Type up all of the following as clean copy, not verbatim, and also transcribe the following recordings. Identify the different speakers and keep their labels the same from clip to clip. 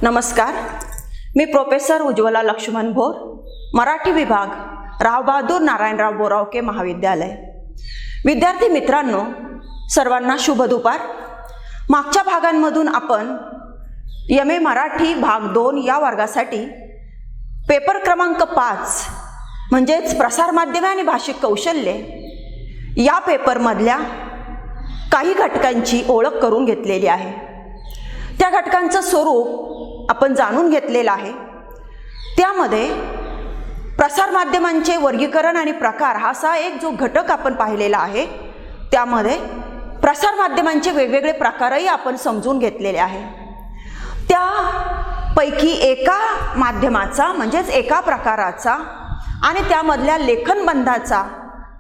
Speaker 1: नमस्कार, मी प्रोफेसर उज्ज्वला लक्ष्मण भोर, मराठी विभाग, राव बहादूर नारायणराव बोरावके महाविद्यालय। विद्यार्थी मित्रांनो, सर्वांना शुभ दुपार। मागच्या भागांमधून आपण एम ए मराठी भाग 2 या वर्गासाठी पेपर क्रमांक 5 म्हणजेच प्रसारमाध्यमे आणि भाषिक कौशल्ये या पेपरमधल्या काही घटकांची ओळख करून घेतलेली आहे। त्या घटकांचं स्वरूप आपण जाणून घेतलेलं आहे। त्यामध्ये प्रसारमाध्यमांचे वर्गीकरण आणि प्रकार हा असा एक जो घटक आपण पाहिलेला आहे, त्यामध्ये प्रसारमाध्यमांचे वेगवेगळे प्रकारही आपण समजून घेतलेले आहे। त्यापैकी एका माध्यमाचा म्हणजेच एका प्रकाराचा आणि त्यामधल्या लेखनबंधाचा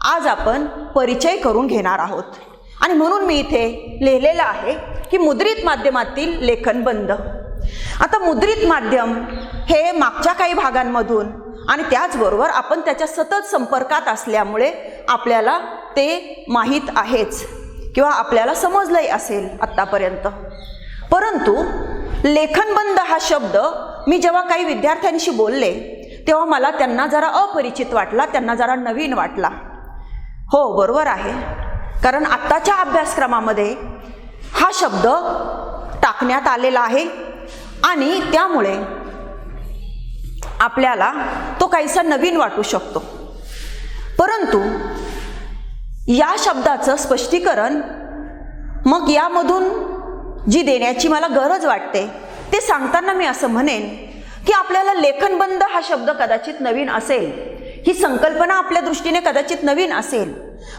Speaker 1: आज आपण परिचय करून घेणार आहोत। आणि म्हणून मी इथे लिहिलेलं आहे की मुद्रित माध्यमातील लेखनबंध। आता मुद्रित माध्यम हे मागच्या काही भागांमधून आणि त्याचबरोबर आपण त्याच्या सतत संपर्कात असल्यामुळे आपल्याला ते माहीत आहेच किंवा आपल्याला समजलंही असेल आत्तापर्यंत। परंतु लेखनबंध हा शब्द मी जेव्हा काही विद्यार्थ्यांशी बोलले तेव्हा मला त्यांना जरा अपरिचित वाटला, त्यांना जरा नवीन वाटला। हो, बरोबर आहे, कारण आत्ताच्या अभ्यासक्रमामध्ये हा शब्द टाकण्यात आलेला आहे आणि त्यामुळे आपल्याला तो काहीसा नवीन वाटू शकतो। परंतु या शब्दाचं स्पष्टीकरण मग यामधून जी देण्याची मला गरज वाटते ते सांगताना मी असं म्हणेन की आपल्याला लेखनबंध हा शब्द कदाचित नवीन असेल, ही संकल्पना आपल्या दृष्टीने कदाचित नवीन असेल,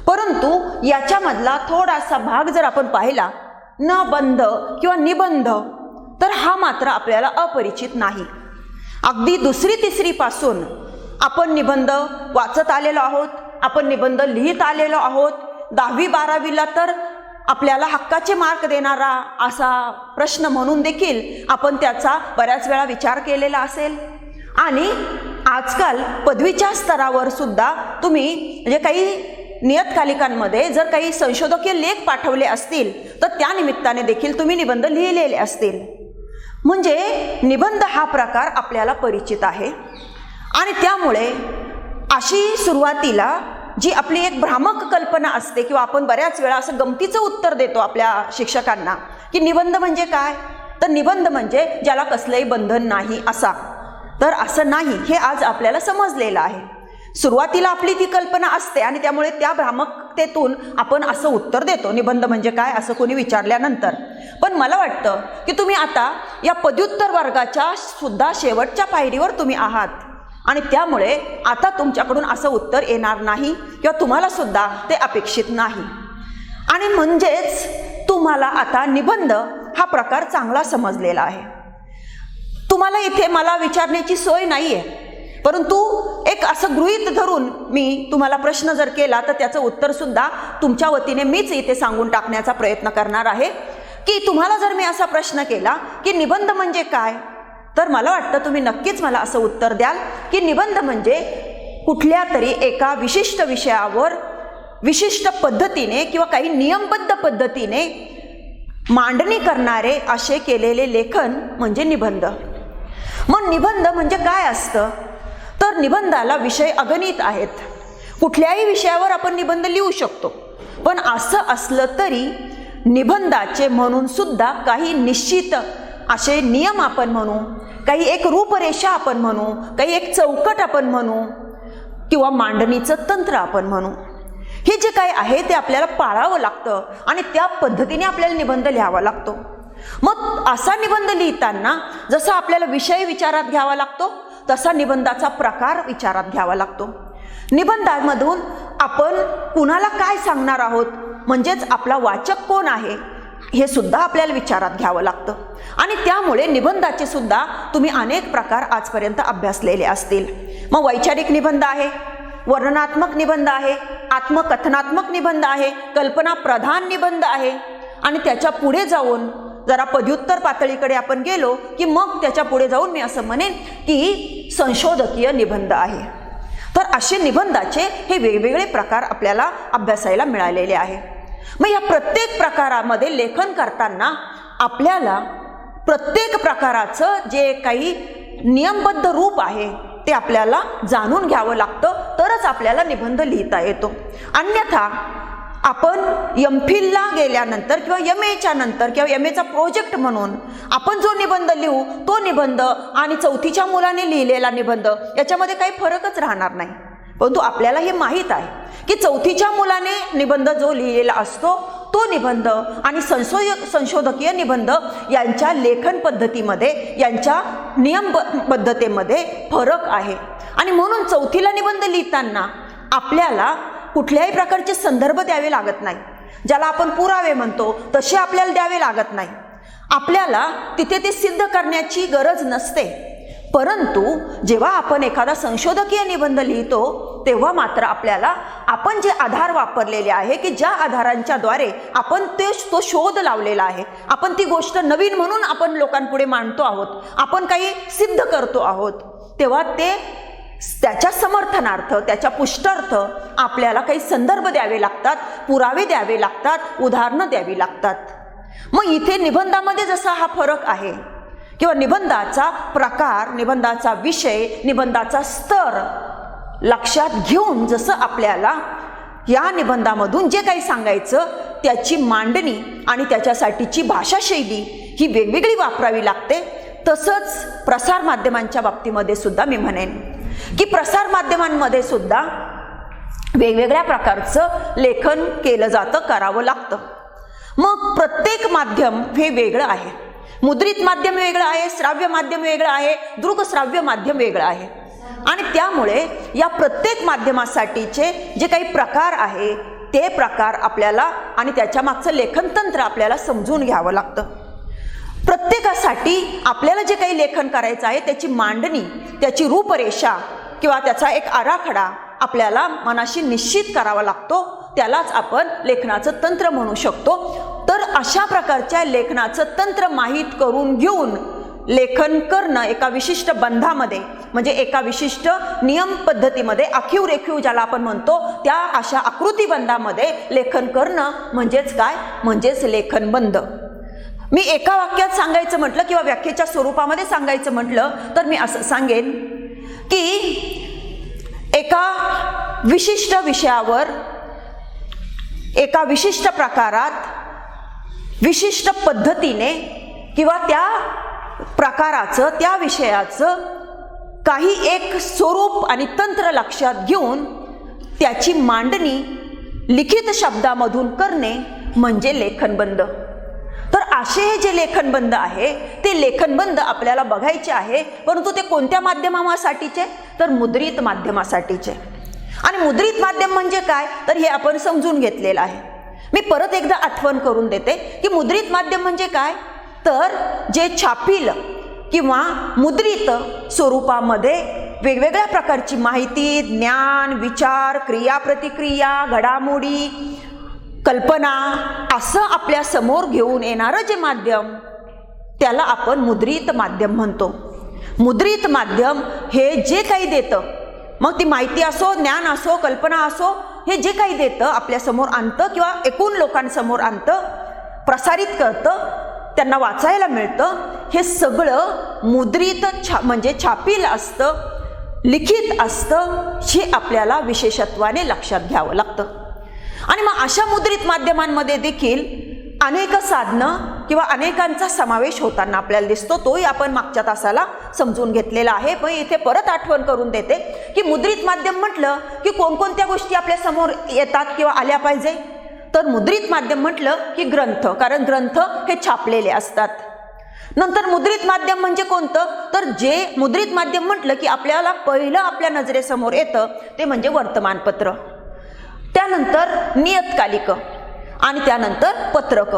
Speaker 1: परंतु याच्यामधला थोडासा भाग जर आपण पाहिला, न बंध किंवा निबंध, तर हा मात्र आपल्याला अपरिचित नाही। अगदी 2री-3री पासून आपण निबंध वाचत आलेलो आहोत, आपण निबंध लिहित आलेलो आहोत। 10वी-12वीला तर आपल्याला हक्काचे मार्क देणारा असा प्रश्न म्हणून देखील आपण त्याचा बऱ्याच वेळा विचार केलेला असेल। आणि आजकाल पदवीच्या स्तरावर सुद्धा तुम्ही म्हणजे काही नियतकालिकांमध्ये जर काही संशोधकीय लेख पाठवले असतील तर त्या निमित्ताने देखील तुम्ही निबंध लिहिलेले असतील। म्हणजे निबंध हा प्रकार आपल्याला परिचित आहे। आणि त्यामुळे अशी सुरुवातीला जी आपली एक भ्रामक कल्पना असते किंवा आपण बऱ्याच वेळा असं गमतीचं उत्तर देतो आपल्या शिक्षकांना की निबंध म्हणजे काय, तर निबंध म्हणजे ज्याला कसलंही बंधन नाही असा। तर असं नाही, हे आज आपल्याला समजलेलं आहे। सुरुवातीला आपली ती कल्पना असते आणि त्यामुळे त्या भ्रामकतेतून आपण असं उत्तर देतो, निबंध म्हणजे काय असं कोणी विचारल्यानंतर। पण मला वाटतं की तुम्ही आता या पदव्युत्तर वर्गाच्या सुद्धा शेवटच्या पायरीवर तुम्ही आहात आणि त्यामुळे आता तुमच्याकडून असं उत्तर येणार नाही किंवा तुम्हाला सुद्धा ते अपेक्षित नाही। आणि म्हणजेच तुम्हाला आता निबंध हा प्रकार चांगला समजलेला आहे। तुम्हाला इथे मला विचारण्याची सोय नाहीये, परंतु एक असं गृहीत धरून मी तुम्हाला प्रश्न जर केला तर त्याचं उत्तर सुद्धा तुमच्या वतीने मीच इथे सांगून टाकण्याचा प्रयत्न करणार आहे की तुम्हाला जर मी असा प्रश्न केला की निबंध म्हणजे काय, तर मला वाटतं तुम्ही नक्कीच मला असं उत्तर द्याल की निबंध म्हणजे कुठल्या तरी एका विशिष्ट विषयावर विशिष्ट पद्धतीने किंवा काही नियमबद्ध पद्धतीने मांडणी करणारे असे केलेले लेखन म्हणजे निबंध। मग निबंध म्हणजे काय असतं, तर निबंधाला विषय अगणित आहेत। कुठल्याही विषयावर आपण निबंध लिहू शकतो, पण असं असलं तरी निबंधाचे म्हणून सुद्धा काही निश्चित असे नियम आपण म्हणू, काही एक रूपरेषा आपण म्हणू, काही एक चौकट आपण म्हणू किंवा मांडणीचं तंत्र आपण म्हणू, हे जे काय आहे ते आपल्याला पाळावं लागतं आणि त्या पद्धतीने आपल्याला निबंध लिहावा लागतो। मग असा निबंध लिहिताना जसा आपल्याला विषय विचारात घ्यावा लागतो तसा निबंधाचा प्रकार विचारात घ्यावा लागतो। निबंधामधून आपण कुणाला काय सांगणार आहोत, म्हणजेच आपला वाचक कोण आहे हे सुद्धा आपल्याला विचारात घ्यावं लागतं। आणि त्यामुळे निबंधाचे सुद्धा तुम्ही अनेक प्रकार आजपर्यंत अभ्यासलेले असतील। मग वैचारिक निबंध आहे, वर्णनात्मक निबंध आहे, आत्मकथनात्मक निबंध आहे, कल्पना प्रधान निबंध आहे आणि त्याच्या पुढे जाऊन जरा पदव्युत्तर पातळीकडे आपण गेलो की मग त्याच्या पुढे जाऊन मी असं म्हणेन की संशोधकीय निबंध आहे। तर असे निबंधाचे हे वेगवेगळे प्रकार आपल्याला अभ्यासायला मिळालेले आहे। मग या प्रत्येक प्रकारामध्ये लेखन करताना आपल्याला प्रत्येक प्रकाराचं जे काही नियमबद्ध रूप आहे ते आपल्याला जाणून घ्यावं लागतं, तरच आपल्याला निबंध लिहिता येतो. अन्यथा आपण एम.फिलला गेल्यानंतर किंवा एम.एच्या नंतर किंवा एम.एचा प्रोजेक्ट म्हणून आपण जो निबंध लिहू तो निबंध आणि चौथीच्या मुलाने लिहिलेला निबंध याच्यामध्ये काही फरकच राहणार नाही. परंतु आपल्याला हे माहीत आहे की चौथीच्या मुलाने निबंध जो लिहिलेला असतो तो निबंध आणि संशोधकीय निबंध यांच्या लेखन पद्धतीमध्ये, यांच्या नियमबद्धतेमध्ये फरक आहे. आणि म्हणून चौथीला निबंध लिहिताना आपल्याला कुठल्याही प्रकारचे संदर्भ द्यावे लागत नाही. ज्याला आपण पुरावे म्हणतो तसे आपल्याला द्यावे लागत नाही. आपल्याला तिथे ते सिद्ध करण्याची गरज नसते. परंतु जेव्हा आपण एखादा संशोधकीय निबंध लिहितो तेव्हा मात्र आपल्याला आपण जे आधार वापरलेले आहे की ज्या आधारांच्या द्वारे आपण तो शोध लावलेला आहे, आपण ती गोष्ट नवीन म्हणून आपण लोकांपुढे मांडतो आहोत, आपण काही सिद्ध करतो आहोत, तेव्हा त्याच्या समर्थनार्थ, त्याच्या पुष्टार्थ आपल्याला काही संदर्भ द्यावे लागतात, पुरावे द्यावे लागतात, उदाहरणं द्यावी लागतात. मग इथे निबंधामध्ये जसा हा फरक आहे किंवा निबंधाचा प्रकार, निबंधाचा विषय, निबंधाचा स्तर लक्षात घेऊन जसं आपल्याला या निबंधामधून जे काही सांगायचं त्याची मांडणी आणि त्याच्यासाठीची भाषाशैली ही वेगवेगळी वापरावी लागते, तसंच प्रसार माध्यमांच्या बाबतीमध्ये सुद्धा मी म्हणेन की प्रसार माध्यमांमध्ये सुद्धा वेगवेगळ्या प्रकारचं लेखन केलं जातं, करावं लागतं. मग प्रत्येक माध्यम हे वेगळं आहे. मुद्रित माध्यम वेगळं आहे, श्राव्य माध्यम वेगळं आहे, दृकश्राव्य माध्यम वेगळं आहे. आणि त्यामुळे या प्रत्येक माध्यमासाठीचे जे काही प्रकार आहे ते प्रकार आपल्याला आणि त्याच्या मागचं लेखन तंत्र आपल्याला समजून घ्यावं लागतं. प्रत्येकासाठी आपल्याला जे काही लेखन करायचं आहे त्याची मांडणी, त्याची रूपरेषा किंवा त्याचा एक आराखडा आपल्याला मनाशी निश्चित करावा लागतो. त्यालाच आपण लेखनाचं तंत्र म्हणू शकतो. तर अशा प्रकारच्या लेखनाचं तंत्र माहीत करून घेऊन लेखन करणं एका विशिष्ट बंधामध्ये, म्हणजे एका विशिष्ट नियम पद्धतीमध्ये, आखीव रेखीव ज्याला आपण म्हणतो त्या अशा आकृतीबंधामध्ये लेखन करणं म्हणजेच काय, म्हणजेच लेखनबंध. मी एका वाक्यात सांगायचं म्हटलं किंवा व्याख्येच्या स्वरूपामध्ये सांगायचं म्हटलं तर मी असं सांगेन की एका विशिष्ट विषयावर, एका विशिष्ट प्रकारात, विशिष्ट पद्धतीने किंवा त्या प्रकाराचं, त्या विषयाचं काही एक स्वरूप आणि तंत्र लक्षात घेऊन त्याची मांडणी लिखित शब्दामधून करणे म्हणजे लेखनबंध. तर असे हे जे लेखनबंध आहे ते लेखनबंध आपल्याला बघायचे आहे, परंतु ते कोणत्या माध्यमासाठीचे, तर मुद्रित माध्यमासाठीचे. आणि मुद्रित माध्यम म्हणजे काय तर हे आपण समजून घेतलेलं आहे. मी परत एकदा आठवण करून देते की मुद्रित माध्यम म्हणजे काय, तर जे छापील किंवा मुद्रित स्वरूपामध्ये वेगवेगळ्या प्रकारची माहिती, ज्ञान, विचार, क्रिया, प्रतिक्रिया, घडामोडी, कल्पना असं आपल्या समोर घेऊन येणारं जे माध्यम त्याला आपण मुद्रित माध्यम म्हणतो. मुद्रित माध्यम हे जे काही देतं, मग ती माहिती असो, ज्ञान असो, कल्पना असो, हे जे काही देतं आपल्यासमोर आणतं किंवा एकूण लोकांसमोर आणतं, प्रसारित करतं, त्यांना वाचायला मिळतं, हे सगळं मुद्रित म्हणजे छापील असतं, लिखित असतं, हे आपल्याला विशेषत्वाने लक्षात घ्यावं लागतं. आणि मग अशा मुद्रित माध्यमांमध्ये देखील अनेक साधनं किंवा अनेकांचा समावेश होताना आपल्याला दिसतो. तोही आपण मागच्या तासाला समजून घेतलेला आहे. पण इथे परत आठवण करून देते की मुद्रित माध्यम म्हटलं की कोणकोणत्या गोष्टी आपल्या समोर येतात किंवा आल्या पाहिजे, तर मुद्रित माध्यम म्हटलं की ग्रंथ, कारण ग्रंथ हे छापलेले असतात. नंतर मुद्रित माध्यम म्हणजे कोणतं, तर जे मुद्रित माध्यम म्हटलं की आपल्याला पहिलं आपल्या नजरेसमोर येतं ते म्हणजे वर्तमानपत्र, त्यानंतर नियतकालिक आणि त्यानंतर पत्रक.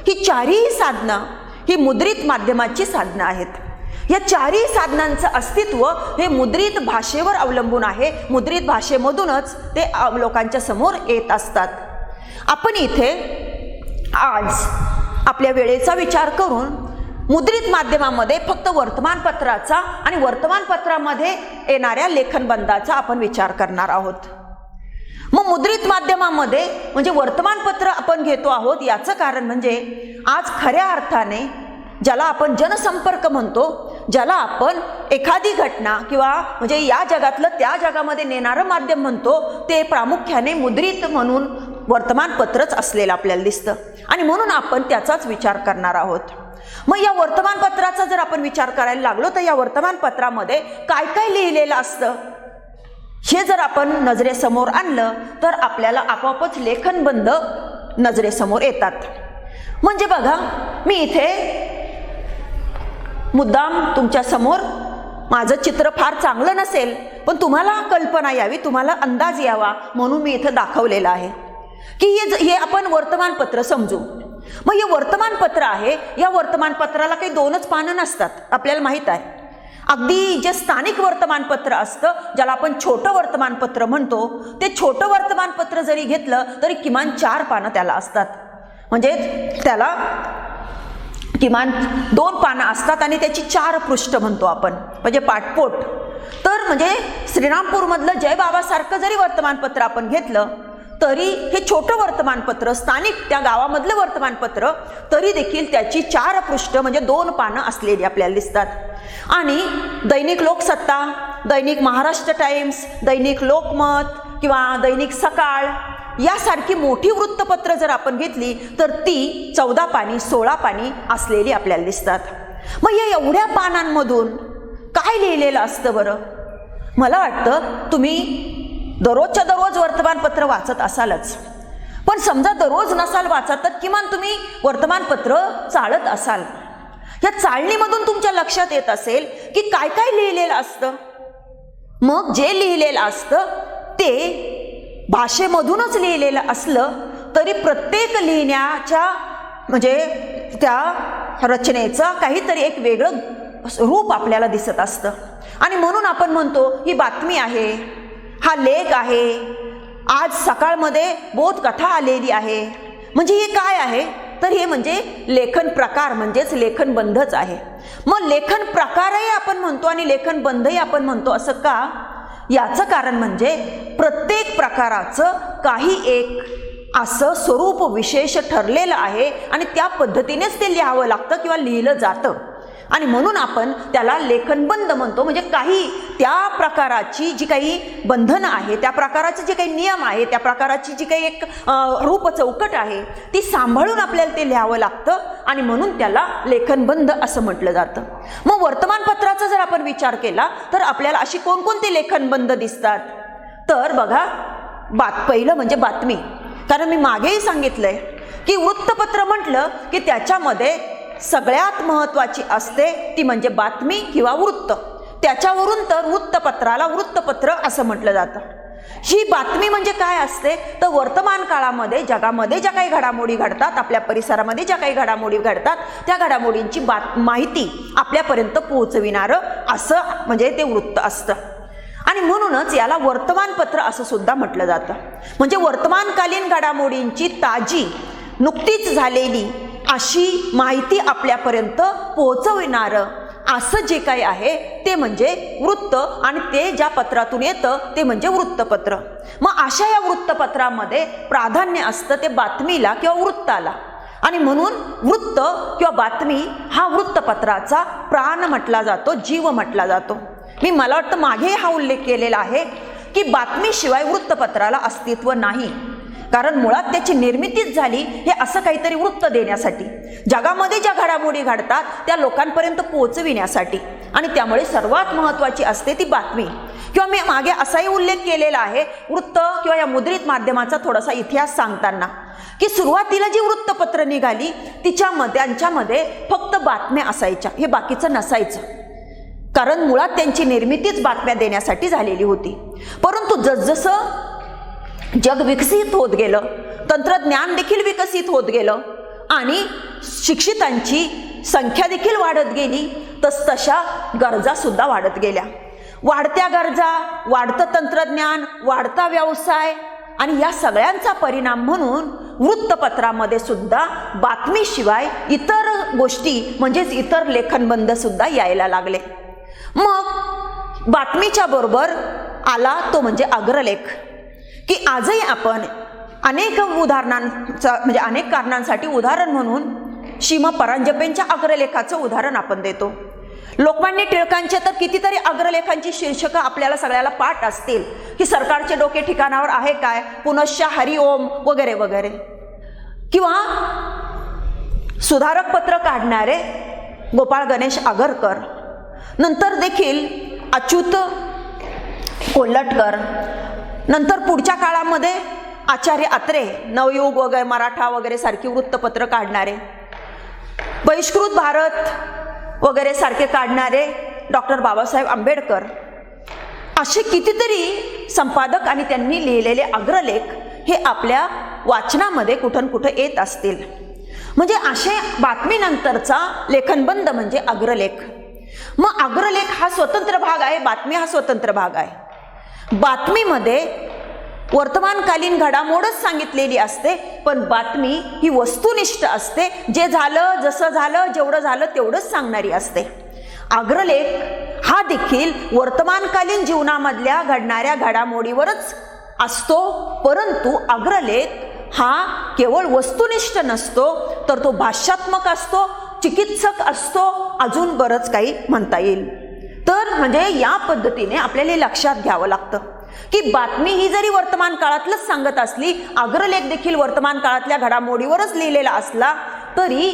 Speaker 1: ही चारही साधनं ही मुद्रित माध्यमाची साधनं आहेत. या चारही साधनांचं अस्तित्व हे मुद्रित भाषेवर अवलंबून आहे. मुद्रित भाषेमधूनच ते लोकांच्या समोर येत असतात. आपण इथे आज आपल्या वेळेचा विचार करून मुद्रित माध्यमामध्ये फक्त वर्तमानपत्राचा आणि वर्तमानपत्रामध्ये येणाऱ्या लेखनबंधाचा आपण विचार करणार आहोत. मग मुद्रित माध्यमामध्ये म्हणजे वर्तमानपत्र आपण घेतो आहोत, याचं कारण म्हणजे आज खऱ्या अर्थाने ज्याला आपण जनसंपर्क म्हणतो, ज्याला आपण एखादी घटना किंवा म्हणजे या जगातलं त्या जगामध्ये नेणारं माध्यम म्हणतो, ते प्रामुख्याने मुद्रित म्हणून वर्तमानपत्रच असलेलं आपल्याला दिसतं आणि म्हणून आपण त्याचाच विचार करणार आहोत. मग या वर्तमानपत्राचा जर आपण विचार करायला लागलो तर या वर्तमानपत्रामध्ये काय काय लिहिलेलं असतं हे जर आपण नजरेसमोर आणलं तर आपल्याला आपोआपच लेखनबंध नजरेसमोर येतात. म्हणजे बघा, मी इथे मुद्दाम तुमच्या समोर माझं चित्र फार चांगलं नसेल पण तुम्हाला कल्पना यावी, तुम्हाला अंदाज यावा म्हणून मी इथं दाखवलेलं आहे की हे आपण वर्तमानपत्र समजू. मग हे वर्तमानपत्र आहे, या वर्तमानपत्राला काही 2च पानं नसतात, आपल्याला माहीत आहे. अगदी जे स्थानिक वर्तमानपत्र असतं, ज्याला आपण छोटं वर्तमानपत्र म्हणतो, ते छोटं वर्तमानपत्र जरी घेतलं तरी किमान 4 पानं त्याला असतात. म्हणजे त्याला किमान 2 पानं असतात आणि त्याची 4 पृष्ठ म्हणतो आपण, म्हणजे पाठपोट. तर म्हणजे श्रीरामपूरमधलं जय बाबासारखं जरी वर्तमानपत्र आपण घेतलं तरी हे छोटं वर्तमानपत्र, स्थानिक त्या गावामधलं वर्तमानपत्र, तरी देखील त्याची 4 पृष्ठ म्हणजे 2 पानं असलेली आपल्याला दिसतात. आणि दैनिक लोकसत्ता, दैनिक महाराष्ट्र टाइम्स, दैनिक लोकमत किंवा दैनिक सकाळ यासारखी मोठी वृत्तपत्र जर आपण घेतली तर ती 14 पानी 16 पानी असलेली आपल्याला दिसतात. मग या एवढ्या पानांमधून काय लिहिलेलं असतं बरं? मला वाटतं तुम्ही दररोजच्या दररोज वर्तमानपत्र वाचत असालच, पण समजा दररोज नसाल वाचत तर किमान तुम्ही वर्तमानपत्र चाळत असाल. या चाळणीमधून तुमच्या लक्षात येत असेल की काय काय लिहिलेलं असतं. मग जे लिहिलेलं असतं ते भाषेमधूनच लिहिलेलं असलं तरी प्रत्येक लिहिण्याच्या म्हणजे त्या रचनेचं काहीतरी एक वेगळं रूप आपल्याला दिसत असतं. आणि म्हणून आपण म्हणतो ही बातमी आहे, हा लेख आहे, आज सकाळमध्ये बोधकथा आलेली आहे. म्हणजे हे काय आहे तर हे म्हणजे लेखन प्रकार म्हणजेच लेखनबंधच आहे. मग लेखन प्रकारही आपण म्हणतो आणि लेखनबंधही आपण म्हणतो, असं का? याचं कारण म्हणजे प्रत्येक प्रकाराचं काही एक असं स्वरूप विशेष ठरलेलं आहे आणि त्या पद्धतीनेच ते लिहावं लागतं किंवा लिहिलं जातं आणि म्हणून आपण त्याला लेखनबंध म्हणतो. म्हणजे काही त्या प्रकाराची जी काही बंधनं आहे, त्या प्रकाराचे जे काही नियम आहे, त्या प्रकाराची जी काही एक रूप चौकट आहे ती सांभाळून आपल्याला ते लिहावं लागतं आणि म्हणून त्याला लेखनबंध असं म्हटलं जातं. मग वर्तमानपत्राचा जर आपण विचार केला तर आपल्याला अशी कोणकोणती लेखनबंध दिसतात तर बघा, पहिलं म्हणजे बातमी. कारण मी मागेही सांगितलंय की वृत्तपत्र म्हटलं की त्याच्यामध्ये सगळ्यात महत्त्वाची असते ती म्हणजे बातमी किंवा वृत्त. त्याच्यावरून तर वृत्तपत्राला वृत्तपत्र असं म्हटलं जातं. ही बातमी म्हणजे काय असते तर वर्तमान काळामध्ये जगामध्ये ज्या काही घडामोडी घडतात, आपल्या परिसरामध्ये ज्या काही घडामोडी घडतात त्या घडामोडींची माहिती आपल्यापर्यंत पोहोचविणारं असं म्हणजे ते वृत्त असतं. आणि म्हणूनच याला वर्तमानपत्र असं सुद्धा म्हटलं जातं. म्हणजे वर्तमानकालीन घडामोडींची ताजी नुकतीच झालेली अशी माहिती आपल्यापर्यंत पोहोचविणारं असं जे काही आहे ते म्हणजे वृत्त आणि ते ज्या पत्रातून येतं ते म्हणजे वृत्तपत्र. मग अशा या वृत्तपत्रामध्ये प्राधान्य असतं ते बातमीला किंवा वृत्ताला आणि म्हणून वृत्त किंवा बातमी हा वृत्तपत्राचा प्राण म्हटला जातो, जीव म्हटला जातो. मला वाटतं मागे हा उल्लेख केलेला आहे की बातमीशिवाय वृत्तपत्राला अस्तित्व नाही. कारण मुळात त्याची निर्मितीच झाली हे असं काहीतरी वृत्त देण्यासाठी, जगामध्ये ज्या घडामोडी घडतात त्या लोकांपर्यंत पोहोचविण्यासाठी. आणि त्यामुळे सर्वात महत्त्वाची असते ती बातमी. किंवा मी मागे असाही उल्लेख केलेला आहे वृत्त किंवा या मुद्रित माध्यमाचा थोडासा इतिहास सांगताना की सुरुवातीला जी वृत्तपत्र निघाली त्यांच्यामध्ये फक्त बातम्या असायच्या, हे बाकीचं नसायचं. कारण मुळात त्यांची निर्मितीच बातम्या देण्यासाठी झालेली होती. परंतु जसजसं जग विकसित होत गेलं, तंत्रज्ञान देखील विकसित होत गेलं आणि शिक्षितांची संख्या देखील वाढत गेली, तसतशा गरजा सुद्धा वाढत गेल्या. वाढत्या गरजा, वाढतं तंत्रज्ञान, वाढता व्यवसाय आणि या सगळ्यांचा परिणाम म्हणून वृत्तपत्रामध्ये सुद्धा बातमीशिवाय इतर गोष्टी म्हणजेच इतर लेखनबंध सुद्धा यायला लागले. मग बातमीच्या बरोबर आला तो म्हणजे अग्रलेख, की आजही आपण अनेक उदाहरणांचा म्हणजे अनेक कारणांसाठी उदाहरण म्हणून शीमा परांजपेंच्या अग्रलेखाचं उदाहरण आपण देतो. लोकमान्य टिळकांच्या तर कितीतरी अग्रलेखांची शीर्षकं आपल्याला सगळ्याला पाठ असतील की सरकारचे डोके ठिकाणावर आहे काय, पुनश्च हरिओम वगैरे वगैरे. किंवा सुधारक पत्र काढणारे गोपाळ गणेश आगरकर, नंतर देखील अच्युत कोल्हटकर, नंतर पुढच्या काळामध्ये आचार्य अत्रे, नवयुग वगैरे, मराठा वगैरे सारखी वृत्तपत्र काढणारे, बहिष्कृत भारत वगैरे सारखे काढणारे डॉक्टर बाबासाहेब आंबेडकर, असे कितीतरी संपादक आणि त्यांनी लिहिलेले अग्रलेख हे आपल्या वाचनामध्ये कुठं कुठं येत असतील. म्हणजे असे बातमीनंतरचा लेखनबंध म्हणजे अग्रलेख. मग अग्रलेख हा स्वतंत्र भाग आहे, बातमी हा स्वतंत्र भाग आहे. बातमीमध्ये वर्तमानकालीन घडामोडच सांगितलेली असते, पण बातमी ही वस्तुनिष्ठ असते. जे झालं, जसं झालं, जेवढं झालं तेवढंच सांगणारी असते. अग्रलेख हा देखील वर्तमानकालीन जीवनामधल्या घडणाऱ्या घडामोडीवरच असतो, परंतु अग्रलेख हा केवळ वस्तुनिष्ठ नसतो, तर तो भाष्यात्मक असतो, चिकित्सक असतो, अजून बरंच काही म्हणता येईल. तर म्हणजे या पद्धतीने आपल्याला लक्षात घ्यावं लागतं की बातमी ही जरी वर्तमान काळातलंच सांगत असली, अग्रलेख देखील वर्तमान काळातल्या घडामोडीवरच लिहिलेला असला तरी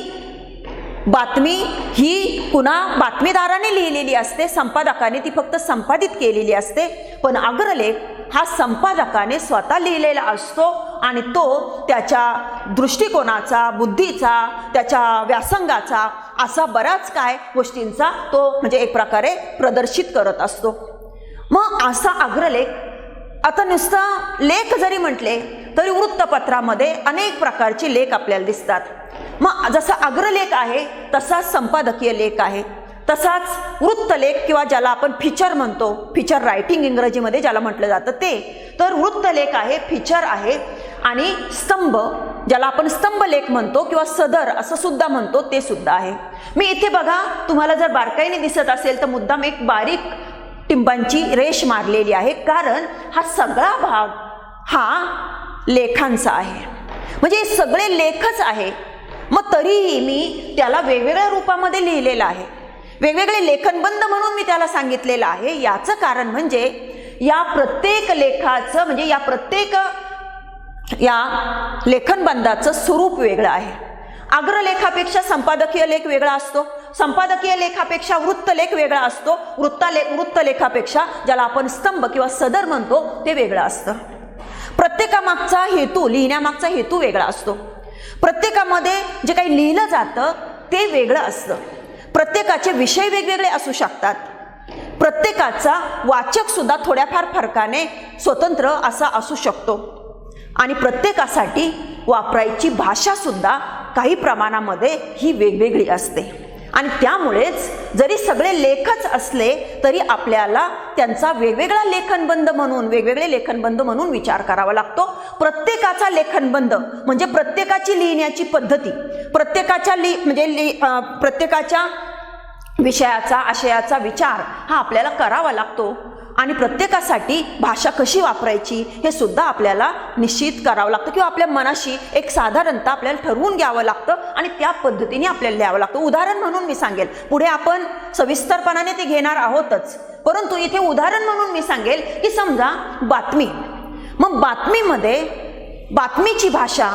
Speaker 1: बातमी ही पुन्हा बातमीदाराने लिहिलेली असते, संपादकाने ती फक्त संपादित केलेली असते. पण अग्रलेख हा संपादकाने स्वतः लिहिलेला असतो आणि तो त्याच्या दृष्टिकोनाचा, बुद्धीचा, त्याच्या व्यासंगाचा असा बऱ्याच काय गोष्टींचा तो म्हणजे एक प्रकारे प्रदर्शित करत असतो. मग असा अग्रलेख, आता नुसता लेख जरी म्हटले तरी वृत्तपत्रामध्ये अनेक प्रकारचे लेख आपल्याला दिसतात. मग जसा अग्रलेख आहे तसाच संपादकीय लेख आहे, तसाच वृत्तलेख किंवा ज्याला आपण फीचर म्हणतो, फीचर रायटिंग इंग्रजीमध्ये ज्याला म्हटलं जातं ते, तर वृत्तलेख आहे, फीचर आहे. आणि स्तंभ ज्याला आपण स्तंभलेख म्हणतो किंवा सदर असं सुद्धा म्हणतो ते सुद्धा आहे. मी इथे बघा, तुम्हाला जर बारकाईने दिसत असेल तर मुद्दाम एक बारीक टिंबांची रेष मारलेली आहे, कारण हा सगळा भाग हा लेखांचा आहे, म्हणजे सगळे लेखच आहे. मग तरीही मी त्याला वेगवेगळ्या रूपामध्ये लिहिलेलं आहे, वेगवेगळे लेखनबंध म्हणून मी त्याला सांगितलेलं आहे. याचं कारण म्हणजे या प्रत्येक लेखाचं म्हणजे या लेखनबंधाचं स्वरूप वेगळं आहे. अग्रलेखापेक्षा संपादकीय लेख वेगळा असतो, संपादकीय लेखापेक्षा वृत्तलेख वेगळा असतो, वृत्तलेखापेक्षा ज्याला आपण स्तंभ किंवा सदर म्हणतो ते वेगळं असतं. प्रत्येकामागचा हेतू, लिहिण्यामागचा हेतू वेगळा असतो. प्रत्येकामध्ये जे काही लिहिलं जातं ते वेगळं असतं. प्रत्येकाचे विषय वेगवेगळे असू शकतात. प्रत्येकाचा वाचक सुद्धा थोड्याफार फरकाने स्वतंत्र असा असू शकतो आणि प्रत्येकासाठी वापरायची भाषा सुद्धा काही प्रमाणामध्ये ही वेगवेगळी असते. आणि त्यामुळेच जरी सगळे लेखच असले तरी आपल्याला त्यांचा वेगवेगळे लेखनबंध म्हणून विचार करावा लागतो. प्रत्येकाचा लेखनबंध म्हणजे प्रत्येकाची लिहिण्याची पद्धती, प्रत्येकाच्या विषयाचा, आशयाचा विचार हा आपल्याला करावा लागतो. आणि प्रत्येकासाठी भाषा कशी वापरायची हे सुद्धा आपल्याला निश्चित करावं लागतं किंवा आपल्या मनाशी एक साधारणतः आपल्याला ठरवून घ्यावं लागतं आणि त्या पद्धतीने आपल्याला लिहावं लागतं. उदाहरण म्हणून मी सांगेल, पुढे आपण सविस्तरपणाने ते घेणार आहोतच, परंतु इथे उदाहरण म्हणून मी सांगेल की समजा बातमी. मग बातमीमध्ये बातमीची भाषा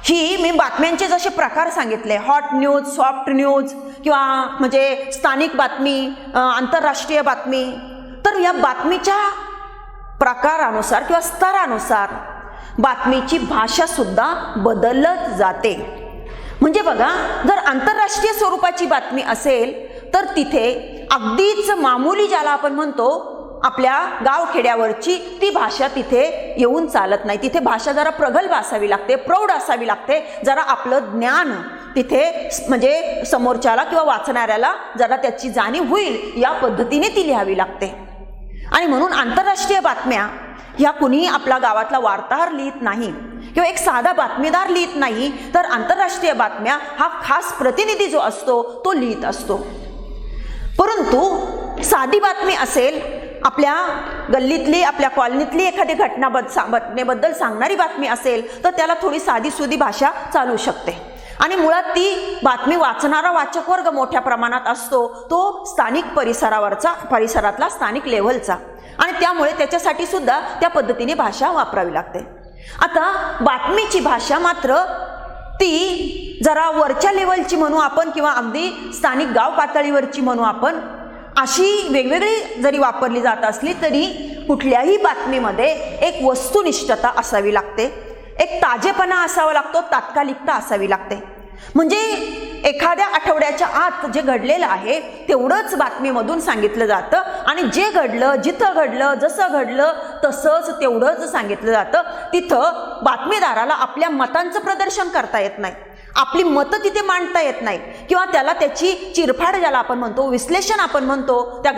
Speaker 1: ही मी बातम्यांचे जसे प्रकार सांगितले, हॉट न्यूज, सॉफ्ट न्यूज किंवा म्हणजे स्थानिक बातमी, आंतरराष्ट्रीय बातमी, तर या बातमीच्या प्रकारानुसार किंवा स्तरानुसार बातमीची भाषा सुद्धा बदलत जाते. म्हणजे बघा, जर आंतरराष्ट्रीय स्वरूपाची बातमी असेल तर तिथे अगदीच मामूली ज्याला आपण म्हणतो आपल्या गावखेड्यावरची ती भाषा तिथे येऊन चालत नाही. तिथे भाषा जरा प्रगल्भ असावी लागते, प्रौढ असावी लागते, जरा आपलं ज्ञान तिथे म्हणजे समोरच्याला किंवा वाचणाऱ्याला जरा त्याची जाणीव होईल या पद्धतीने ती लिहावी लागते. आणि म्हणून आंतरराष्ट्रीय बातम्या ह्या कुणीही आपला गावातला वार्ताहर लिहित नाही किंवा एक साधा बातमीदार लिहित नाही, तर आंतरराष्ट्रीय बातम्या हा खास प्रतिनिधी जो असतो तो लिहित असतो. परंतु साधी बातमी असेल, आपल्या गल्लीतली, आपल्या कॉलनीतली एखादी घटनेबद्दल सांगणारी बातमी असेल तर त्याला थोडी साधी सुधी भाषा चालू शकते. आणि मुळात ती बातमी वाचणारा वाचक वर्ग मोठ्या प्रमाणात असतो, तो स्थानिक परिसरातला स्थानिक लेव्हलचा, आणि त्यामुळे त्याच्यासाठी सुद्धा त्या पद्धतीने भाषा वापरावी लागते. आता बातमीची भाषा मात्र ती जरा वरच्या लेव्हलची म्हणू आपण किंवा अगदी स्थानिक गाव पातळीवरची म्हणू आपण, अशी वेगवेगळी जरी वापरली जात असली तरी कुठल्याही बातमीमध्ये एक वस्तुनिष्ठता असावी लागते, एक ताजेपणा असावा लागतो, तात्कालिकता असावी लागते. म्हणजे एखाद्या आठवड्याच्या आत जे घडलेलं आहे तेवढंच बातमीमधून सांगितलं जातं, आणि जे घडलं, जिथं घडलं, जसं घडलं तसंच तेवढंच सांगितलं जातं. तिथं बातमीदाराला आपल्या मतांचं प्रदर्शन करता येत नाही, आपली मतं तिथे मांडता येत नाही, किंवा त्याला त्याची चिरफाड ज्याला आपण म्हणतो, विश्लेषण आपण म्हणतो त्या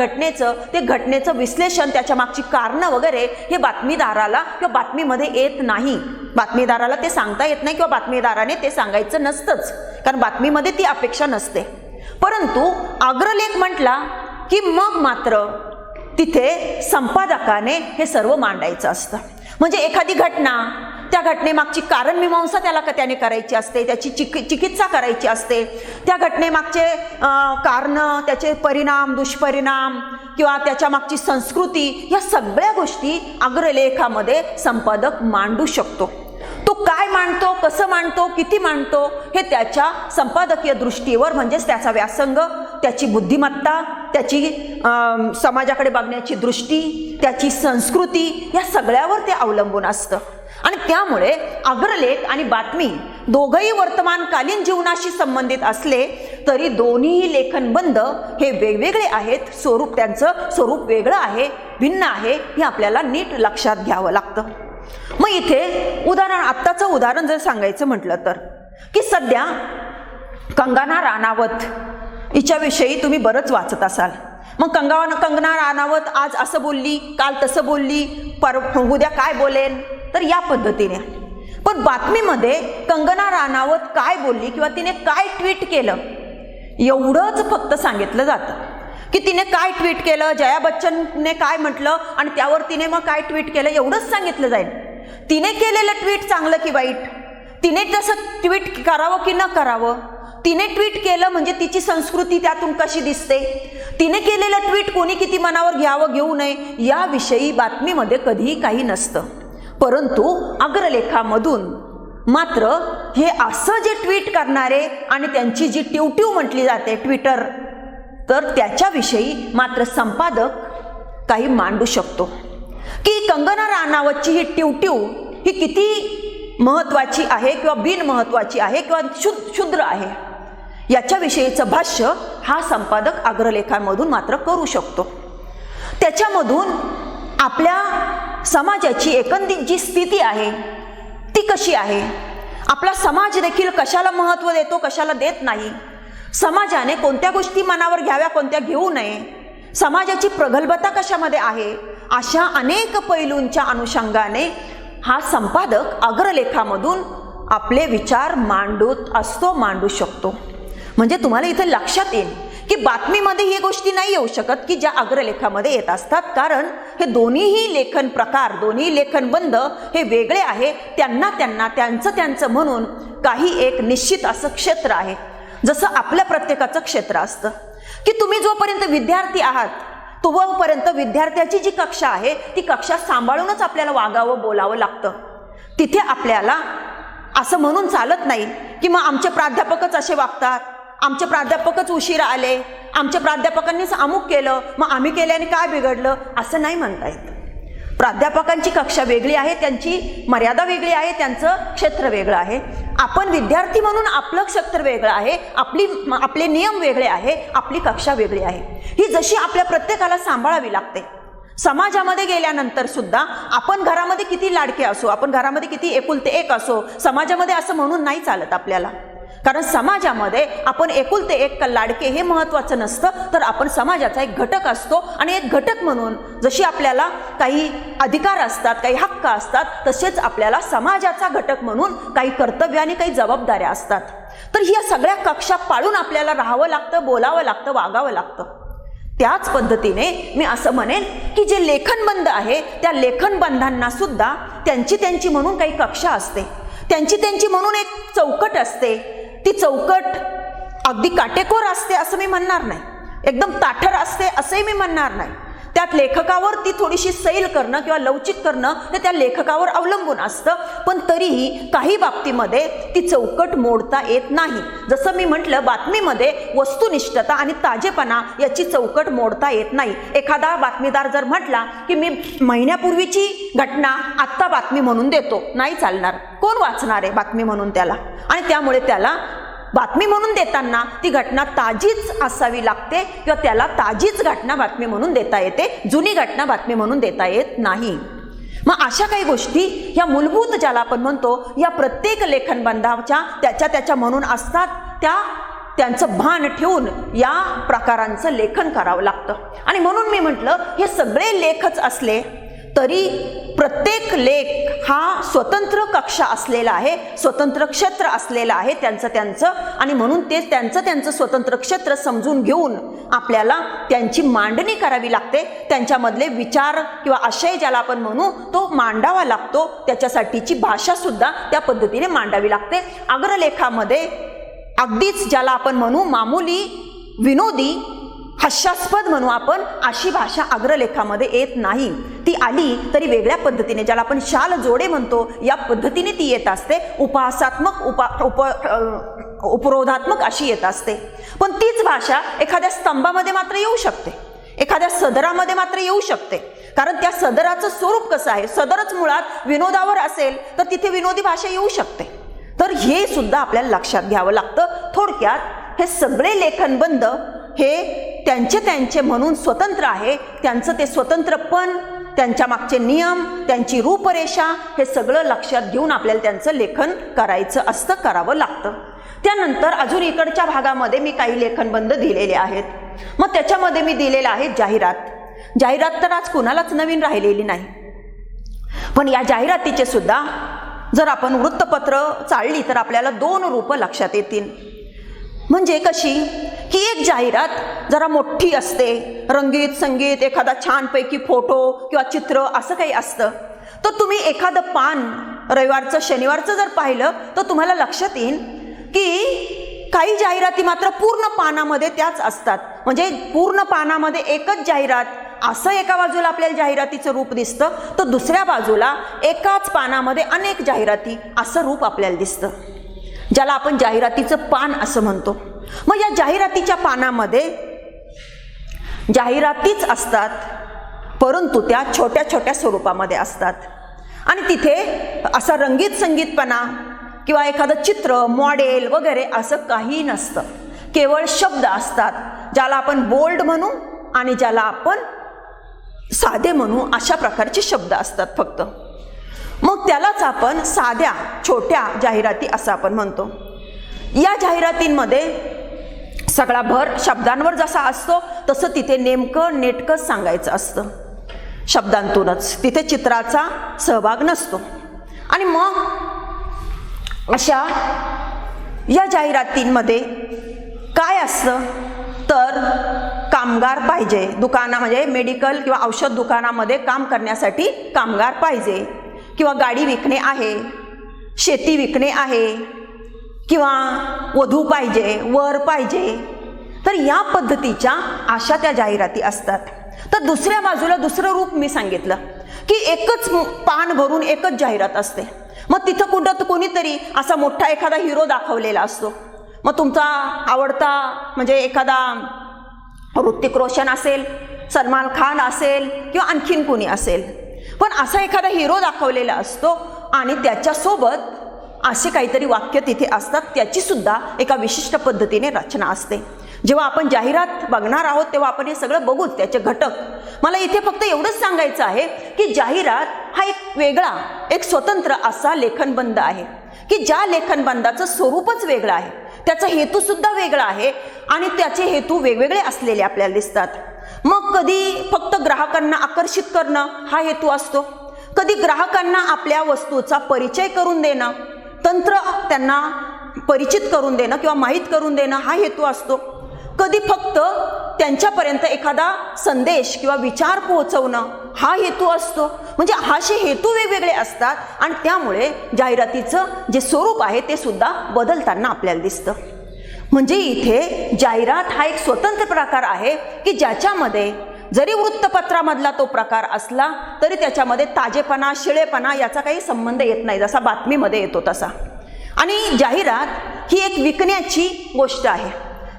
Speaker 1: घटनेचं विश्लेषण, त्याच्या मागची कारणं वगैरे हे बातमीदाराला किंवा बातमीमध्ये येत नाही. बातमीदाराला ते सांगता येत नाही किंवा बातमीदाराने ते सांगायचं नसतंच, कारण बातमीमध्ये ती अपेक्षा नसते. परंतु अग्रलेख म्हटला की मग मात्र तिथे संपादकाने हे सर्व मांडायचं असतं. म्हणजे एखादी घटना, त्या घटनेमागची कारणमीमांसा त्याने करायची असते, त्याची चिकित्सा करायची असते, त्या घटनेमागचे कारणं, त्याचे परिणाम, दुष्परिणाम किंवा त्याच्या मागची संस्कृती, या सगळ्या गोष्टी अग्रलेखामध्ये संपादक मांडू शकतो. तो काय मांडतो, कसं मांडतो, किती मांडतो हे त्याच्या संपादकीय दृष्टीवर, म्हणजेच त्याचा व्यासंग, त्याची बुद्धिमत्ता, त्याची समाजाकडे बघण्याची दृष्टी, त्याची संस्कृती, या सगळ्यावर ते अवलंबून असतं. आणि त्यामुळे अग्रलेख आणि बातमी दोघंही वर्तमानकालीन जीवनाशी संबंधित असले तरी दोन्ही लेखनबंध हे वेगवेगळे आहेत. त्यांचं स्वरूप वेगळं आहे, भिन्न आहे, हे आपल्याला नीट लक्षात घ्यावं लागतं. मग इथे आत्ताचं उदाहरण जर सांगायचं म्हटलं तर, की सध्या कंगना राणावत हिच्याविषयी तुम्ही बरंच वाचत असाल. मग कंगना राणावत आज असं बोलली, काल तसं बोलली, उद्या काय बोलेन, तर या पद्धतीने. पण बातमीमध्ये कंगना राणावत काय बोलली किंवा तिने काय ट्विट केलं एवढंच फक्त सांगितलं जातं, की तिने काय ट्विट केलं, जया बच्चनने काय म्हटलं आणि त्यावर तिने मग काय ट्विट केलं एवढंच सांगितलं जाईल. तिने केलेलं ट्विट चांगलं की वाईट, तिने तसं ट्विट करावं की न करावं, तिने ट्विट केलं म्हणजे तिची संस्कृती त्यातून कशी दिसते, तिने केलेलं ट्विट कोणी किती मनावर घ्यावं घेऊ नये याविषयी बातमीमध्ये कधीही काही नसतं. परंतु अग्रलेखामधून मात्र हे असं जे ट्विट करणारे आणि त्यांची जी टिवटिव म्हटली जाते ट्विटर, तर त्याच्याविषयी मात्र संपादक काही मांडू शकतो, की कंगना राणावतची ही टिवटिव ही किती महत्त्वाची आहे किंवा बिनमहत्त्वाची आहे किंवा क्षुद्र आहे याच्याविषयीचं भाष्य हा संपादक अग्रलेखांमधून मात्र करू शकतो. त्याच्यामधून आपल्या समाजाची एकंदरीत जी स्थिती आहे ती कशी आहे, आपला समाज देखील कशाला महत्त्व देतो, कशाला देत नाही, समाजाने कोणत्या गोष्टी मनावर घ्याव्या, कोणत्या घेऊ नये, समाजाची प्रगल्भता कशामध्ये आहे, अशा अनेक पैलूंच्या अनुषंगाने हा संपादक अग्रलेखामधून आपले विचार मांडू शकतो. म्हणजे तुम्हाला इथे लक्षात येईल की बातमीमध्ये ही गोष्टी नाही येऊ शकत की ज्या अग्रलेखामध्ये येत असतात, कारण हे दोन्हीही लेखन प्रकार, दोन्ही लेखनबंध हे वेगळे आहे. त्यांना त्यांचं म्हणून काही एक निश्चित असं क्षेत्र आहे. जसं आपल्या प्रत्येकाचं क्षेत्र असतं की तुम्ही जोपर्यंत विद्यार्थी आहात तोपर्यंत विद्यार्थ्याची जी कक्षा आहे ती कक्षा सांभाळूनच आपल्याला वागावं, बोलावं लागतं. तिथे आपल्याला असं म्हणून चालत नाही की मग आमचे प्राध्यापकच असे वागतात, आमचे प्राध्यापकच उशिरा आले, आमच्या प्राध्यापकांनीच अमुक केलं, मग आम्ही केल्याने काय बिघडलं, असं नाही म्हणता येत. प्राध्यापकांची कक्षा वेगळी आहे, त्यांची मर्यादा वेगळी आहे, त्यांचं क्षेत्र वेगळं आहे. आपण विद्यार्थी म्हणून आपलं क्षेत्र वेगळं आहे, आपले नियम वेगळे आहे, आपली कक्षा वेगळी आहे. ही जशी आपल्या प्रत्येकाला सांभाळावी लागते. समाजामध्ये गेल्यानंतर सुद्धा आपण घरामध्ये किती लाडके असो, आपण घरामध्ये किती एकुलते एक असो, समाजामध्ये असं म्हणून नाही चालत आपल्याला. कारण समाजामध्ये आपण एकुलते एक लाडके हे महत्त्वाचं नसतं, तर आपण समाजाचा एक घटक असतो. आणि एक घटक म्हणून जशी आपल्याला काही अधिकार असतात, काही हक्क असतात, तसेच आपल्याला समाजाचा घटक म्हणून काही कर्तव्य आणि काही जबाबदाऱ्या असतात. तर ह्या सगळ्या कक्षा पाळून आपल्याला राहावं लागतं, बोलावं लागतं, वागावं लागतं. त्याच पद्धतीने मी असं म्हणेन की जे लेखनबंध आहे त्या लेखनबंधांना सुद्धा त्यांची म्हणून काही कक्षा असते, त्यांची म्हणून एक चौकट असते. ती चौकट अगदी काटेकोर असते असं मी म्हणणार नाही, एकदम ताठर असते असंही मी म्हणणार नाही. त्यात लेखकावर ती थोडीशी सैल करणं किंवा लवचिक करणं हे त्या लेखकावर अवलंबून असतं. पण तरीही काही बाबतीमध्ये ती चौकट मोडता येत नाही. जसं मी म्हटलं, बातमीमध्ये वस्तुनिष्ठता आणि ताजेपणा याची चौकट मोडता येत नाही. एखादा बातमीदार जर म्हटला की मी महिन्यापूर्वीची घटना आत्ता बातमी म्हणून देतो, नाही चालणार. कोण वाचणार आहे बातमी म्हणून त्याला? आणि त्यामुळे त्याला बातमी म्हणून देताना ती घटना ताजीच असावी लागते किंवा त्याला ताजीच घटना बातमी म्हणून देता येते, जुनी घटना बातमी म्हणून देता येत नाही. मग अशा काही गोष्टी ह्या मूलभूत ज्याला आपण म्हणतो या प्रत्येक लेखनबंधाच्या त्याच्या म्हणून असतात. त्यांचं भान ठेवून या प्रकारांचं लेखन करावं लागतं. आणि म्हणून मी म्हटलं, हे सगळे लेखच असले तरी प्रत्येक लेख हा स्वतंत्र कक्षा असलेला आहे, स्वतंत्र क्षेत्र असलेला आहे त्यांचं. आणि म्हणून ते त्यांचं स्वतंत्र क्षेत्र समजून घेऊन आपल्याला त्यांची मांडणी करावी लागते. त्यांच्यामधले विचार किंवा आशय ज्याला आपण म्हणू तो मांडावा लागतो. त्याच्यासाठीची भाषा सुद्धा त्या पद्धतीने मांडावी लागते. अग्रलेखामध्ये अगदीच ज्याला आपण म्हणू मामूली, विनोदी, हास्यास्पद म्हणू आपण, अशी भाषा अग्रलेखामध्ये येत नाही. ती आली तरी वेगळ्या पद्धतीने, ज्याला आपण शाल जोडे म्हणतो, या पद्धतीने ती येत असते. उपहासात्मक, उपरोधात्मक अशी येत असते. पण तीच भाषा एखाद्या स्तंभामध्ये मात्र येऊ शकते, एखाद्या सदरामध्ये मात्र येऊ शकते. कारण त्या सदराचं स्वरूप कसं आहे, सदरच मुळात विनोदावर असेल तर तिथे विनोदी भाषा येऊ शकते. तर हे सुद्धा आपल्याला लक्षात घ्यावं लागतं. थोडक्यात हे सगळे लेखनबंध हे त्यांचे म्हणून स्वतंत्र आहे. त्यांचं ते स्वतंत्रपण, त्यांच्या मागचे नियम, त्यांची रूपरेषा हे सगळं लक्षात घेऊन आपल्याला त्यांचं लेखन करायचं असतं, करावं लागतं. त्यानंतर अजून इकडच्या भागामध्ये मी काही लेखनबंध दिलेले आहेत. मग त्याच्यामध्ये मी दिलेलं आहे जाहिरात तर आज कुणालाच नवीन राहिलेली नाही. पण या जाहिरातीचे सुद्धा जर आपण वृत्तपत्र चाळली तर आपल्याला 2 रूपं लक्षात येतील. म्हणजे कशी की एक जाहिरात जरा मोठी असते, रंगीत संगीत, एखादा छानपैकी फोटो किंवा चित्र असं काही असतं. तर तुम्ही एखादं पान रविवारचं शनिवारचं जर पाहिलं तर तुम्हाला लक्षात येईल की काही जाहिराती मात्र पूर्ण पानामध्ये त्याच असतात. म्हणजे पूर्ण पानामध्ये एकच जाहिरात असं एका बाजूला आपल्याला जाहिरातीचं रूप दिसतं, तर दुसऱ्या बाजूला एकाच पानामध्ये अनेक जाहिराती असं रूप आपल्याला दिसतं, ज्याला आपण जाहिरातीचं पान असं म्हणतो. मग या जाहिरातीच्या पानामध्ये जाहिरातीच असतात, परंतु त्या छोट्या छोट्या स्वरूपामध्ये असतात. आणि तिथे असा रंगीत संगीतपणा किंवा एखादं चित्र, मॉडेल वगैरे असं काही नसतं. केवळ शब्द असतात, ज्याला आपण बोल्ड म्हणू आणि ज्याला आपण साधे म्हणू, अशा प्रकारचे शब्द असतात फक्त. मग त्यालाच आपण साध्या छोट्या जाहिराती असं आपण म्हणतो. या जाहिरातींमध्ये सगळा भर शब्दांवर जसा असतो तसं तिथे नेटकं सांगायचं असतं, शब्दांतूनच. तिथे चित्राचा सहभाग नसतो. आणि मग अशा या जाहिरातींमध्ये काय असतं तर कामगार पाहिजे, म्हणजे मेडिकल किंवा औषध दुकानामध्ये काम करण्यासाठी कामगार पाहिजे, किंवा गाडी विकणे आहे, शेती विकणे आहे, किंवा वधू पाहिजे, वर पाहिजे. तर या पद्धतीच्या अशा त्या जाहिराती असतात. तर दुसऱ्या बाजूला दुसरं रूप मी सांगितलं की एकच पान भरून एकच जाहिरात असते. मग तिथं कुठं कोणीतरी असा मोठा एखादा हिरो दाखवलेला असतो. मग तुमचा आवडता म्हणजे एखादा ऋतिक रोशन असेल, सलमान खान असेल किंवा आणखीन कोणी असेल, पण असा एखादा हिरो दाखवलेला असतो आणि त्याच्यासोबत असे काहीतरी वाक्य तिथे असतात. त्याची सुद्धा एका विशिष्ट पद्धतीने रचना असते. जेव्हा आपण जाहिरात बघणार आहोत तेव्हा आपण हे सगळं बघूच, त्याचे घटक. मला इथे फक्त एवढंच सांगायचं आहे की जाहिरात हा एक वेगळा, एक स्वतंत्र असा लेखनबंध आहे की ज्या लेखनबंधाचं स्वरूपच वेगळं आहे, त्याचा हेतू सुद्धा वेगळा आहे आणि त्याचे हेतू वेगवेगळे असलेले आपल्याला दिसतात. मग कधी फक्त ग्राहकांना आकर्षित करणं हा हेतू असतो, कधी ग्राहकांना आपल्या वस्तूचा परिचय करून देणं, तंत्र त्यांना परिचित करून देणं किंवा माहीत करून देणं हा हेतू असतो, कधी फक्त त्यांच्यापर्यंत एखादा संदेश किंवा विचार पोहोचवणं हा हेतू असतो. म्हणजे असे हेतू वेगवेगळे असतात आणि त्यामुळे जाहिरातीचं जे स्वरूप आहे ते सुद्धा बदलताना आपल्याला दिसतं. म्हणजे इथे जाहिरात हा एक स्वतंत्र प्रकार आहे की ज्याच्यामध्ये जरी वृत्तपत्रामधला तो प्रकार असला तरी त्याच्यामध्ये ताजेपणा, शिळेपणा याचा काही संबंध येत नाही, जसा बातमीमध्ये येतो तसा. आणि जाहिरात ही एक विकण्याची गोष्ट आहे,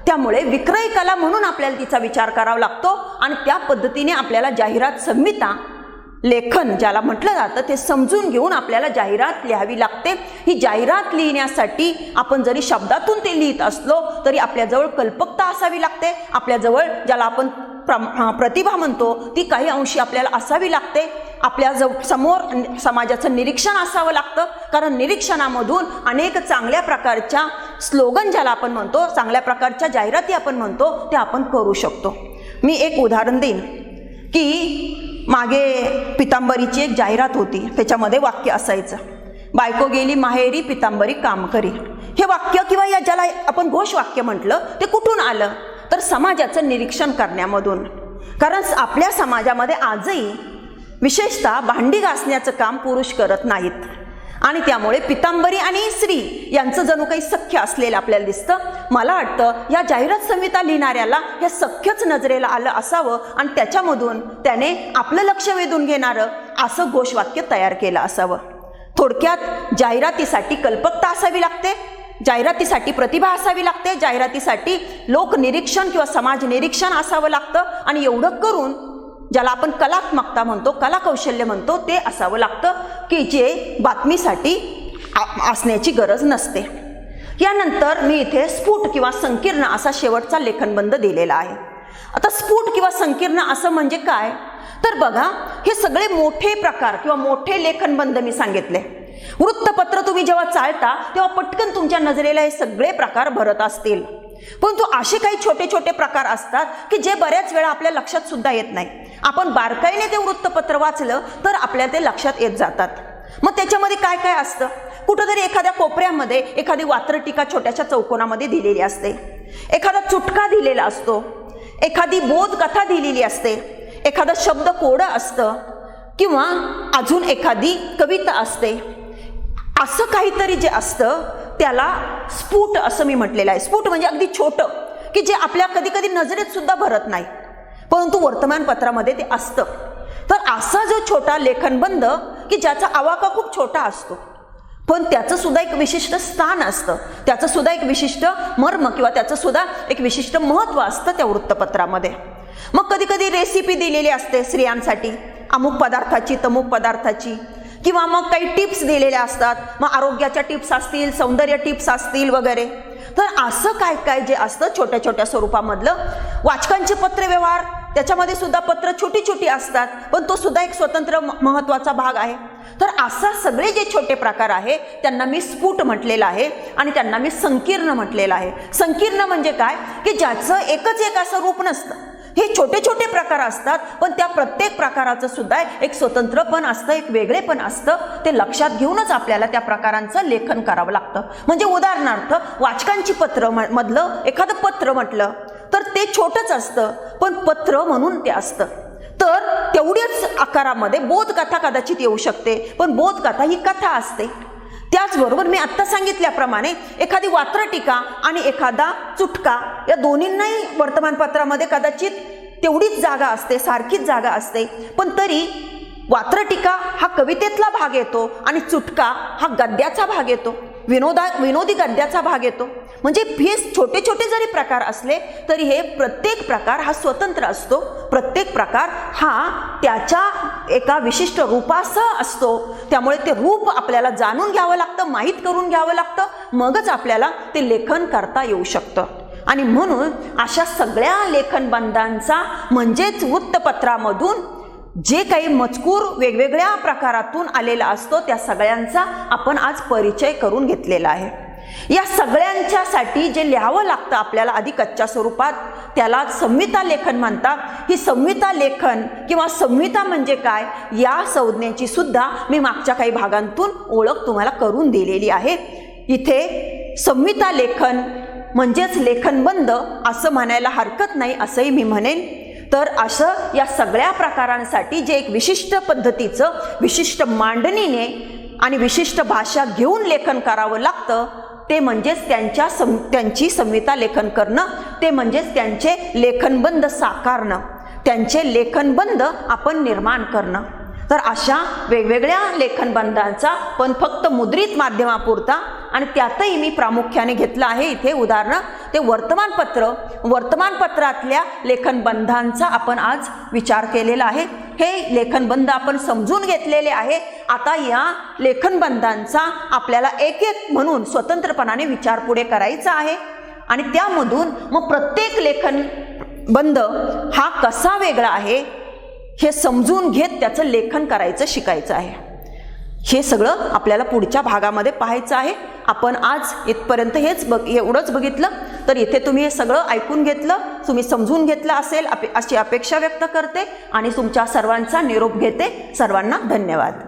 Speaker 1: त्यामुळे विक्रय कला म्हणून आपल्याला तिचा विचार करावा लागतो आणि त्या पद्धतीने आपल्याला जाहिरात संहिता, लेखन ज्याला म्हटलं जातं ते समजून घेऊन आपल्याला जाहिरात लिहावी लागते. ही जाहिरात लिहिण्यासाठी आपण जरी शब्दातून ते लिहित असलो तरी आपल्याजवळ कल्पकता असावी लागते. आपल्याजवळ ज्याला आपण प्रतिभा म्हणतो ती काही अंशी आपल्याला असावी लागते. आपल्या समोर समाजाचं निरीक्षण असावं लागतं, कारण निरीक्षणामधून अनेक चांगल्या प्रकारच्या स्लोगन ज्याला आपण म्हणतो, चांगल्या प्रकारच्या जाहिराती आपण म्हणतो ते आपण करू शकतो. मी एक उदाहरण देईन की मागे पितांबरीची एक जाहिरात होती, त्याच्यामध्ये वाक्य असायचं, बायको गेली माहेरी पितांबरी काम करी. हे वाक्य किंवा या ज्याला आपण घोषवाक्य म्हटलं ते कुठून आलं तर समाजाचं निरीक्षण करण्यामधून. कारण आपल्या समाजामध्ये आजही विशेषतः भांडी घासण्याचं काम पुरुष करत नाहीत आणि त्यामुळे पितांबरी आणि स्त्री यांचं जणू काही सख्य असलेलं आपल्याला दिसतं. मला वाटतं या जाहिरात संहिता लिहिणाऱ्याला हे सख्यच नजरेला आलं असावं आणि त्याच्यामधून त्याने आपलं लक्ष वेधून घेणारं असं घोषवाक्य तयार केलं असावं. थोडक्यात जाहिरातीसाठी कल्पकता असावी लागते, जाहिरातीसाठी प्रतिभा असावी लागते, जाहिरातीसाठी लोकनिरीक्षण किंवा समाज निरीक्षण असावं लागतं आणि एवढं करून ज्याला आपण कलात्मकता म्हणतो, कलाकौशल्य म्हणतो ते असावं लागतं की जे बातमीसाठी असण्याची गरज नसते. यानंतर मी इथे स्फुट किंवा संकीर्ण असा शेवटचा लेखनबंध दिलेला आहे. आता स्फुट किंवा संकीर्ण असं म्हणजे काय तर बघा, हे सगळे मोठे प्रकार किंवा मोठे लेखनबंध मी सांगितले. वृत्तपत्र तुम्ही जेव्हा चालता तेव्हा पटकन तुमच्या नजरेला हे सगळे प्रकार भरत असतील, परंतु असे काही छोटे छोटे प्रकार असतात की जे बऱ्याच वेळा आपल्या लक्षात सुद्धा येत नाही. आपण बारकाईने ते वृत्तपत्र वाचलं तर आपल्याला ते लक्षात येत जातात. मग त्याच्यामध्ये काय काय असतं, कुठंतरी एखाद्या कोपऱ्यामध्ये एखादी वात्रटिका छोट्याशा चौकोनामध्ये दिलेली असते, एखादा चुटका दिलेला असतो, एखादी बोधकथा दिलेली असते, एखादा शब्द कोडं असतं किंवा अजून एखादी कविता असते. असं काहीतरी जे असतं त्याला स्फुट असं मी म्हटलेलं आहे. स्फुट म्हणजे अगदी छोटं की जे आपल्या कधी कधी नजरेत सुद्धा भरत नाही, परंतु वर्तमानपत्रामध्ये ते असतं. तर असा जो छोटा लेखनबंध की ज्याचा आवाका खूप छोटा असतो पण त्याचं सुद्धा एक विशिष्ट स्थान असतं, त्याचं सुद्धा एक विशिष्ट मर्म किंवा त्याचं सुद्धा एक विशिष्ट महत्त्व असतं त्या वृत्तपत्रामध्ये. मग कधी कधी रेसिपी दिलेली असते स्त्रियांसाठी, अमुक पदार्थाची तमुक पदार्थाची, किंवा मग काही टिप्स दिलेल्या असतात, मग आरोग्याच्या टिप्स असतील, सौंदर्य टिप्स असतील वगैरे. तर असं काय काय जे असतं छोट्या छोट्या स्वरूपामधलं. वाचकांचे पत्रव्यवहार त्याच्यामध्ये सुद्धा पत्र छोटी छोटी असतात पण तो सुद्धा एक स्वतंत्र महत्त्वाचा भाग आहे. तर असा सगळे जे छोटे प्रकार आहे त्यांना मी स्फुट म्हटलेलं आहे आणि त्यांना मी संकीर्ण म्हटलेलं आहे. संकीर्ण म्हणजे काय की ज्याचं एकच एक असं रूप नसतं, हे छोटे छोटे प्रकार असतात पण त्या प्रत्येक प्रकाराचं सुद्धा एक स्वतंत्रपण असतं, एक वेगळेपण असतं. ते लक्षात घेऊनच आपल्याला त्या प्रकारांचं लेखन करावं लागतं. म्हणजे उदाहरणार्थ वाचकांची पत्र मधलं एखादं पत्र म्हटलं तर ते छोटंच असतं पण पत्र म्हणून ते असतं. तर तेवढ्याच आकारामध्ये बोधकथा कदाचित येऊ शकते पण बोधकथा ही कथा असते. त्याचबरोबर मी आत्ता सांगितल्याप्रमाणे एखादी वात्रटिका आणि एखादा चुटका या दोन्हींनाही वर्तमानपत्रामध्ये कदाचित तेवढीच जागा असते, सारखीच जागा असते, पण तरी वात्रटिका हा कवितेतला भाग येतो आणि चुटका हा गद्याचा भाग येतो, विनोदी गद्याचा भाग येतो. म्हणजे हे छोटे छोटे जरी प्रकार असले तरी हे प्रत्येक प्रकार हा स्वतंत्र असतो, प्रत्येक प्रकार हा त्याच्या एका विशिष्ट रूपासह असतो. त्यामुळे ते रूप आपल्याला जाणून घ्यावं लागतं, माहीत करून घ्यावं लागतं, मगच आपल्याला ते लेखन करता येऊ शकतं. आणि म्हणून अशा सगळ्या लेखनबंधांचा म्हणजेच वृत्तपत्रामधून जे काही मजकूर वेगवेगळ्या प्रकारातून आलेला असतो त्या सगळ्यांचा आपण आज परिचय करून घेतलेला आहे. या सगळ्यांच्यासाठी जे लिहावं लागतं आपल्याला आधी कच्च्या स्वरूपात त्याला संहिता लेखन म्हणतात. ही संहिता लेखन किंवा संहिता म्हणजे काय या संज्ञेची सुद्धा मी मागच्या काही भागांतून ओळख तुम्हाला करून दिलेली आहे. इथे संहिता लेखन म्हणजेच लेखनबंध असं म्हणायला हरकत नाही असंही मी म्हणेन. तर असं या सगळ्या प्रकारांसाठी जे एक विशिष्ट पद्धतीचं, विशिष्ट मांडणीने आणि विशिष्ट भाषा घेऊन लेखन करावं लागतं, ते म्हणजेच त्यांची संहिता लेखन करणं, ते म्हणजेच त्यांचे लेखनबंध साकारणं, त्यांचे लेखनबंध आपण निर्माण करणं. तर अशा वेगवेगळ्या लेखनबंधांचा पण फक्त मुद्रित माध्यमापुरता, आणि त्यातही मी प्रामुख्याने घेतलं आहे इथे उदाहरणं ते वर्तमानपत्रातल्या लेखनबंधांचा आपण आज विचार केलेला आहे. हे लेखनबंध आपण समजून घेतलेले आहे. आता या लेखनबंधांचा आपल्याला एक एक म्हणून स्वतंत्रपणाने विचार पुढे करायचा आहे, आणि त्यामधून मग प्रत्येक लेखनबंध हा कसा वेगळा आहे हे समजून घेत त्याचं लेखन करायचं शिकायचं आहे. हे सगळं आपल्याला पुढच्या भागामध्ये पाहायचं आहे. आपण आज इथपर्यंत एवढंच बघितलं, तर इथे तुम्ही हे सगळं ऐकून घेतलं, तुम्ही समजून घेतलं असेल अशी अपेक्षा व्यक्त करते आणि तुमच्या सर्वांचा निरोप घेते. सर्वांना धन्यवाद.